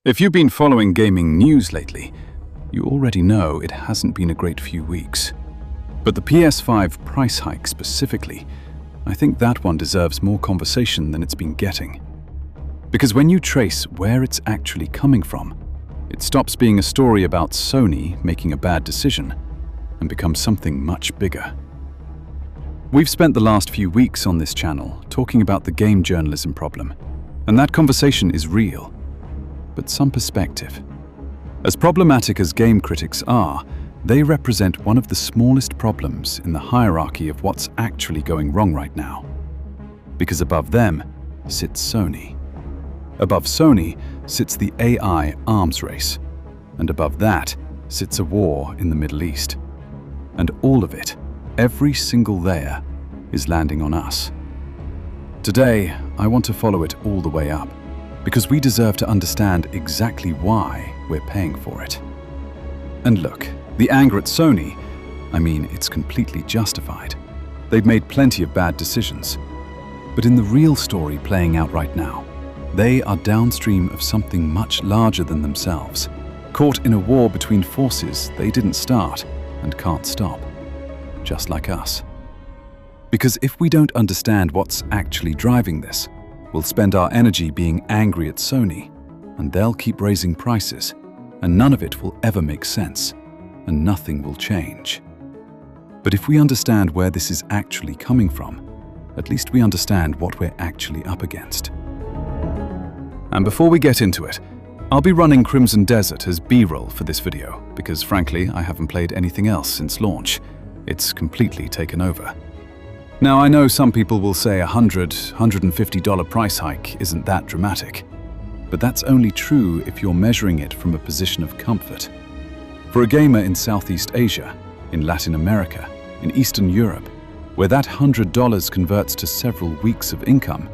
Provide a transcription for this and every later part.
If you've been following gaming news lately, you already know it hasn't been a great few weeks. But the PS5 price hike specifically, I think that one deserves more conversation than it's been getting. Because when you trace where it's actually coming from, it stops being a story about Sony making a bad decision and becomes something much bigger. We've spent the last few weeks on this channel talking about the game journalism problem, and that conversation is real, but some perspective. As problematic as game critics are, they represent one of the smallest problems in the hierarchy of what's actually going wrong right now. Because above them sits Sony. Above Sony sits the AI arms race, and above that sits a war in the Middle East. And all of it, every single layer, is landing on us. Today, I want to follow it all the way up, because we deserve to understand exactly why we're paying for it. And look, the anger at Sony, it's completely justified. They've made plenty of bad decisions. But in the real story playing out right now, they are downstream of something much larger than themselves, caught in a war between forces they didn't start and can't stop, just like us. Because if we don't understand what's actually driving this, we'll spend our energy being angry at Sony, and they'll keep raising prices, and none of it will ever make sense, and nothing will change. But if we understand where this is actually coming from, at least we understand what we're actually up against. And before we get into it, I'll be running Crimson Desert as B-roll for this video, because frankly, I haven't played anything else since launch. It's completely taken over. Now, I know some people will say $150 price hike isn't that dramatic, but that's only true if you're measuring it from a position of comfort. For a gamer in Southeast Asia, in Latin America, in Eastern Europe, where that $100 converts to several weeks of income,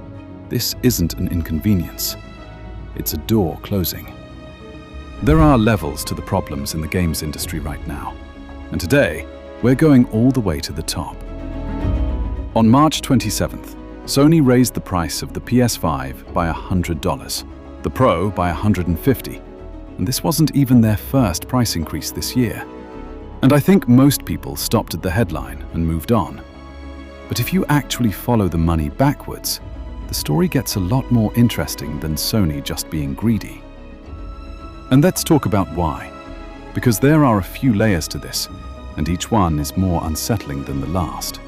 this isn't an inconvenience. It's a door closing. There are levels to the problems in the games industry right now, and today, we're going all the way to the top. On March 27th, Sony raised the price of the PS5 by $100, the Pro by $150, and this wasn't even their first price increase this year. And I think most people stopped at the headline and moved on. But if you actually follow the money backwards, the story gets a lot more interesting than Sony just being greedy. And let's talk about why. Because there are a few layers to this, and each one is more unsettling than the last.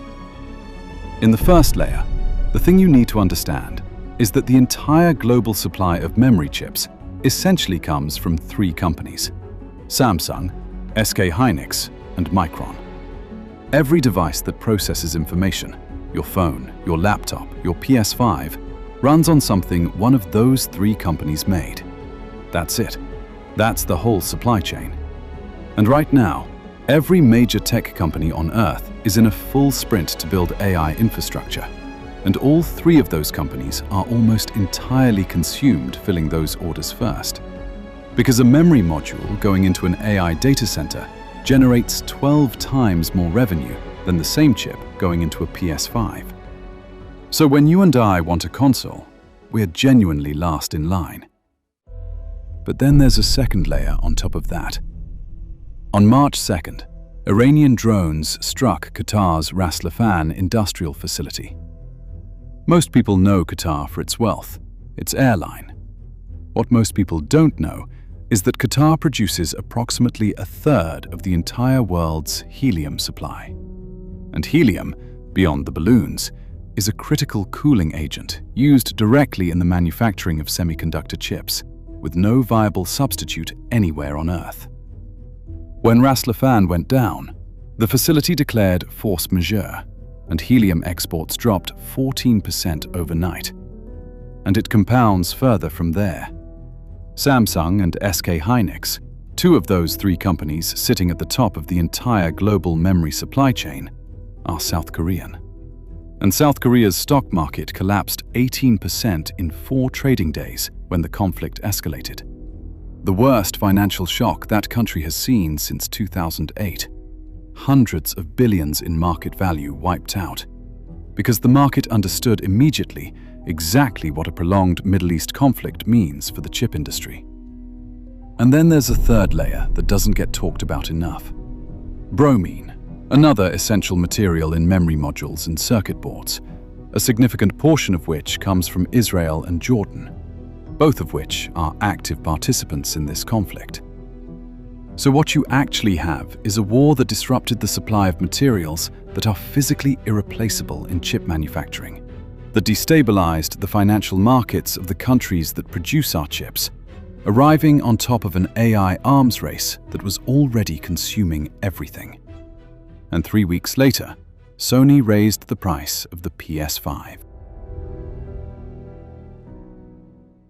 In the first layer, the thing you need to understand is that the entire global supply of memory chips essentially comes from three companies: Samsung, SK Hynix, and Micron. Every device that processes information, your phone, your laptop, your PS5, runs on something one of those three companies made. That's it. That's the whole supply chain. And right now, every major tech company on Earth is in a full sprint to build AI infrastructure, and all three of those companies are almost entirely consumed filling those orders first. Because a memory module going into an AI data center generates 12 times more revenue than the same chip going into a PS5. So when you and I want a console, we're genuinely last in line. But then there's a second layer on top of that. On March 2nd, Iranian drones struck Qatar's Ras Laffan industrial facility. Most people know Qatar for its wealth, its airline. What most people don't know is that Qatar produces approximately a third of the entire world's helium supply. And helium, beyond the balloons, is a critical cooling agent used directly in the manufacturing of semiconductor chips, with no viable substitute anywhere on Earth. When Ras Laffan went down, the facility declared force majeure, and helium exports dropped 14% overnight. And it compounds further from there. Samsung and SK Hynix, two of those three companies sitting at the top of the entire global memory supply chain, are South Korean. And South Korea's stock market collapsed 18% in 4 trading days when the conflict escalated. The worst financial shock that country has seen since 2008. Hundreds of billions in market value wiped out, because the market understood immediately exactly what a prolonged Middle East conflict means for the chip industry. And then there's a third layer that doesn't get talked about enough. Bromine, another essential material in memory modules and circuit boards, a significant portion of which comes from Israel and Jordan, both of which are active participants in this conflict. So what you actually have is a war that disrupted the supply of materials that are physically irreplaceable in chip manufacturing, that destabilized the financial markets of the countries that produce our chips, arriving on top of an AI arms race that was already consuming everything. And 3 weeks later, Sony raised the price of the PS5.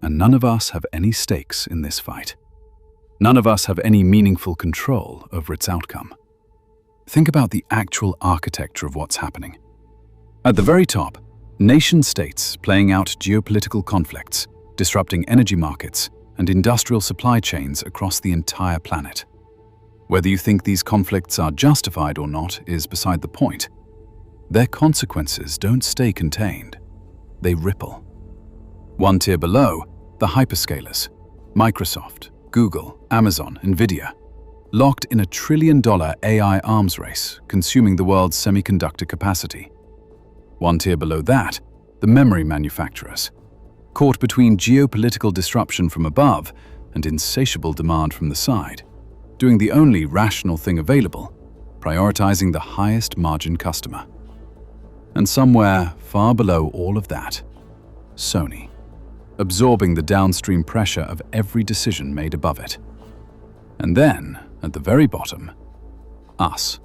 And none of us have any stakes in this fight. None of us have any meaningful control over its outcome. Think about the actual architecture of what's happening. At the very top, nation-states playing out geopolitical conflicts, disrupting energy markets and industrial supply chains across the entire planet. Whether you think these conflicts are justified or not is beside the point. Their consequences don't stay contained. They ripple. One tier below, the hyperscalers, Microsoft, Google, Amazon, Nvidia, locked in a $1 trillion AI arms race, consuming the world's semiconductor capacity. One tier below that, the memory manufacturers, caught between geopolitical disruption from above and insatiable demand from the side, doing the only rational thing available, prioritizing the highest margin customer. And somewhere far below all of that, Sony, absorbing the downstream pressure of every decision made above it. And then, at the very bottom, us,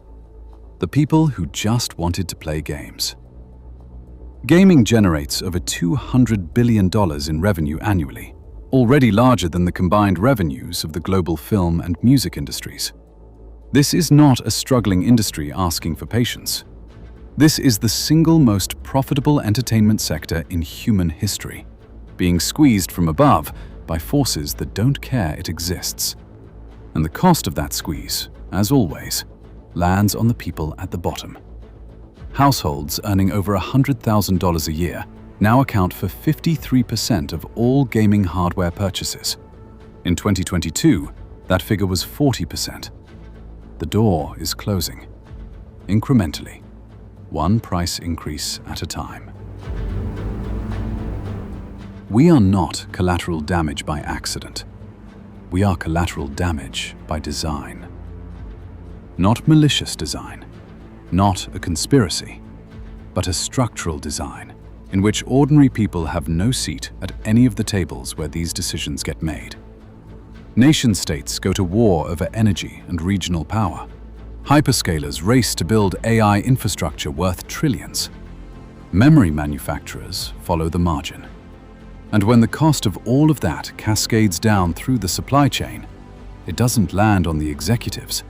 the people who just wanted to play games. Gaming generates over $200 billion in revenue annually, already larger than the combined revenues of the global film and music industries. This is not a struggling industry asking for patience. This is the single most profitable entertainment sector in human history, being squeezed from above by forces that don't care it exists. And the cost of that squeeze, as always, lands on the people at the bottom. Households earning over $100,000 a year now account for 53% of all gaming hardware purchases. In 2022, that figure was 40%. The door is closing, incrementally, one price increase at a time. We are not collateral damage by accident. We are collateral damage by design. Not malicious design, not a conspiracy, but a structural design in which ordinary people have no seat at any of the tables where these decisions get made. Nation-states go to war over energy and regional power. Hyperscalers race to build AI infrastructure worth trillions. Memory manufacturers follow the margin. And when the cost of all of that cascades down through the supply chain, it doesn't land on the executives.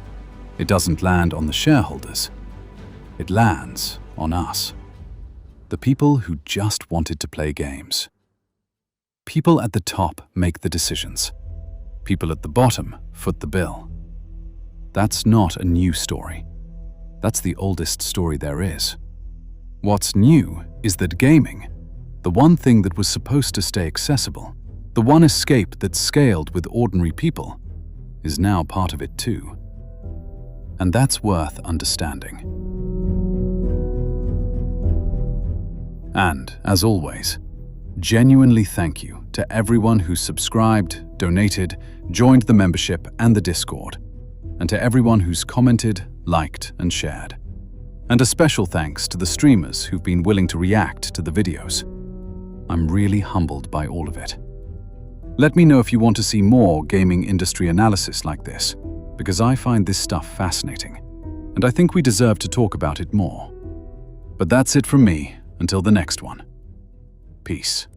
It doesn't land on the shareholders. It lands on us. The people who just wanted to play games. People at the top make the decisions. People at the bottom foot the bill. That's not a new story. That's the oldest story there is. What's new is that gaming, the one thing that was supposed to stay accessible, the one escape that scaled with ordinary people, is now part of it too. And that's worth understanding. And, as always, genuinely thank you to everyone who subscribed, donated, joined the membership and the Discord, and to everyone who's commented, liked, and shared. And a special thanks to the streamers who've been willing to react to the videos. I'm really humbled by all of it. Let me know if you want to see more gaming industry analysis like this, because I find this stuff fascinating, and I think we deserve to talk about it more. But that's it from me. Until the next one. Peace.